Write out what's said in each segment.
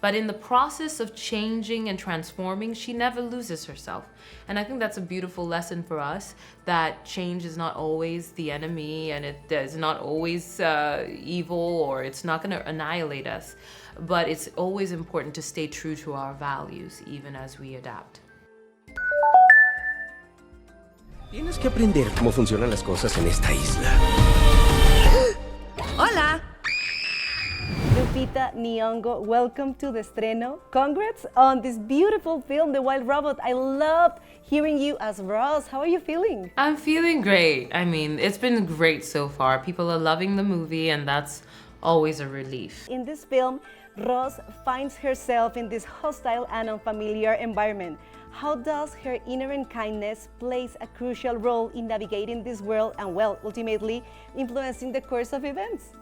But in the process of changing and transforming, she never loses herself. And I think that's a beautiful lesson for us, that change is not always the enemy, and it is not always evil, or it's not going to annihilate us. But it's always important to stay true to our values, even as we adapt. Tienes que aprender cómo funcionan las cosas en esta isla. Hola. Lupita Nyong'o, welcome to the Estreno. Congrats on this beautiful film, The Wild Robot. I loved hearing you as Ross. How are you feeling? I'm feeling great. I mean, it's been great so far. People are loving the movie, and that's always a relief. In this film, Ross finds herself in this hostile and unfamiliar environment. How does her inherent kindness plays a crucial role in navigating this world and, well, ultimately influencing the course of events?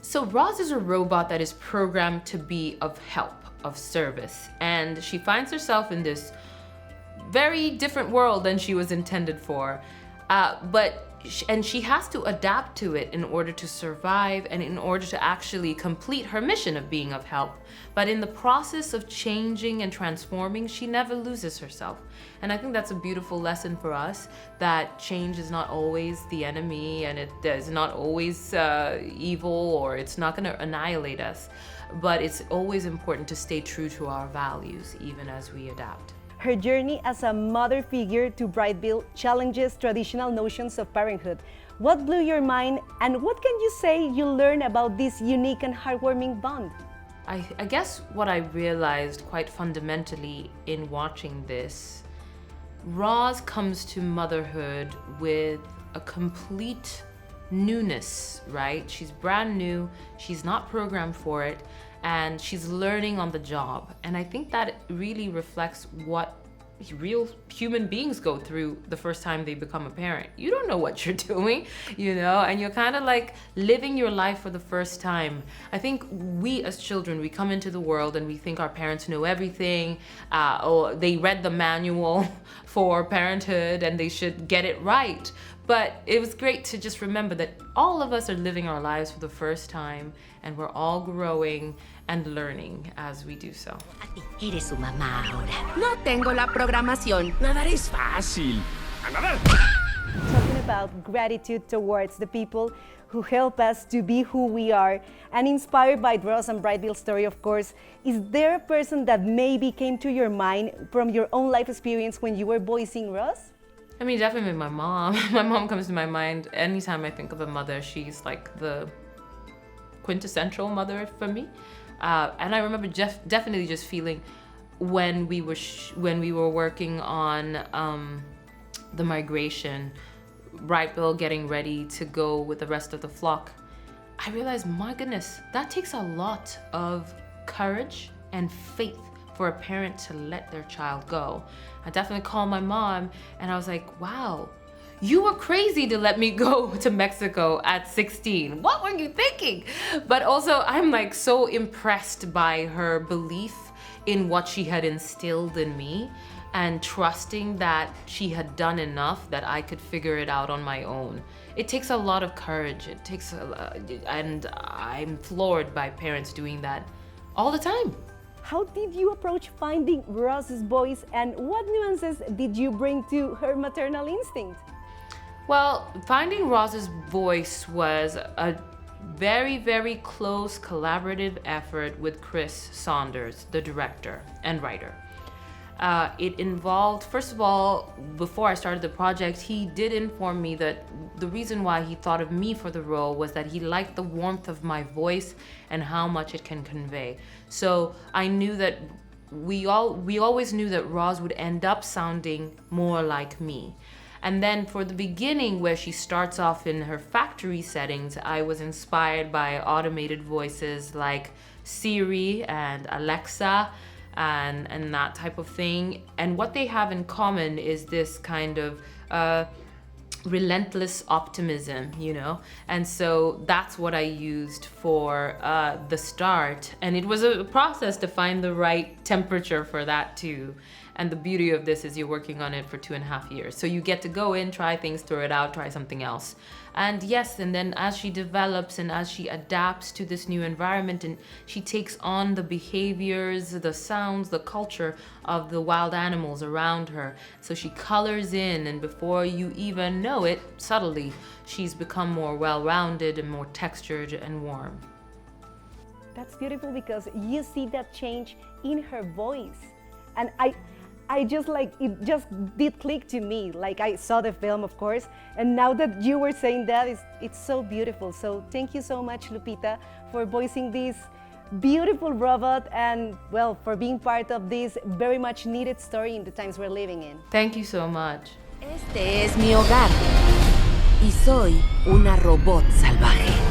So Roz is a robot that is programmed to be of help, of service, and she finds herself in this very different world than she was intended for. And she has to adapt to it in order to survive and in order to actually complete her mission of being of help. But in the process of changing and transforming, she never loses herself. And I think that's a beautiful lesson for us, that change is not always the enemy, and it is not always evil, or it's not going to annihilate us. But it's always important to stay true to our values, even as we adapt. Her journey as a mother figure to Brightville challenges traditional notions of parenthood. What blew your mind, and what can you say you learned about this unique and heartwarming bond? I guess what I realized quite fundamentally in watching this, Roz comes to motherhood with a complete newness, right? She's brand new, she's not programmed for it, and she's learning on the job. And I think that really reflects what real human beings go through the first time they become a parent. You don't know what you're doing, and you're kind of like living your life for the first time. I think we as children, we come into the world and we think our parents know everything, or they read the manual for parenthood and they should get it right. But it was great to just remember that all of us are living our lives for the first time, and we're all growing and learning as we do so. Eres su mamá ahora. No tengo la programación. Nadar es fácil. ¡A nadar! Talking about gratitude towards the people who help us to be who we are, and inspired by Ross and Brightville's story, of course, is there a person that maybe came to your mind from your own life experience when you were voicing Ross? I mean, definitely my mom. My mom comes to my mind anytime I think of a mother. She's like the quintessential mother for me. And I remember definitely just feeling when we were working on the migration, Brightville getting ready to go with the rest of the flock, I realized, my goodness, that takes a lot of courage and faith for a parent to let their child go. I definitely called my mom and I was like, wow, you were crazy to let me go to Mexico at 16. What were you thinking? But also I'm like so impressed by her belief in what she had instilled in me, and trusting that she had done enough that I could figure it out on my own. It takes a lot of courage. And I'm floored by parents doing that all the time. How did you approach finding Ross's voice, and what nuances did you bring to her maternal instinct? Well, finding Roz's voice was a very, very close collaborative effort with Chris Saunders, the director and writer. It involved, first of all, before I started the project, he did inform me that the reason why he thought of me for the role was that he liked the warmth of my voice and how much it can convey. So I knew that we always knew that Roz would end up sounding more like me. And then for the beginning, where she starts off in her factory settings, I was inspired by automated voices like Siri and Alexa and that type of thing. And what they have in common is this kind of relentless optimism, And so that's what I used for the start. And it was a process to find the right temperature for that too. And the beauty of this is you're working on it for 2.5 years. So you get to go in, try things, throw it out, try something else. And yes, and then as she develops and as she adapts to this new environment and she takes on the behaviors, the sounds, the culture of the wild animals around her. So she colors in, and before you even know it, subtly, she's become more well-rounded and more textured and warm. That's beautiful because you see that change in her voice. And I just like, it just did click to me. Like I saw the film, of course, and now that you were saying that, it's so beautiful. So thank you so much, Lupita, for voicing this beautiful robot and, well, for being part of this very much needed story in the times we're living in. Thank you so much. Este es mi hogar y soy una robot salvaje.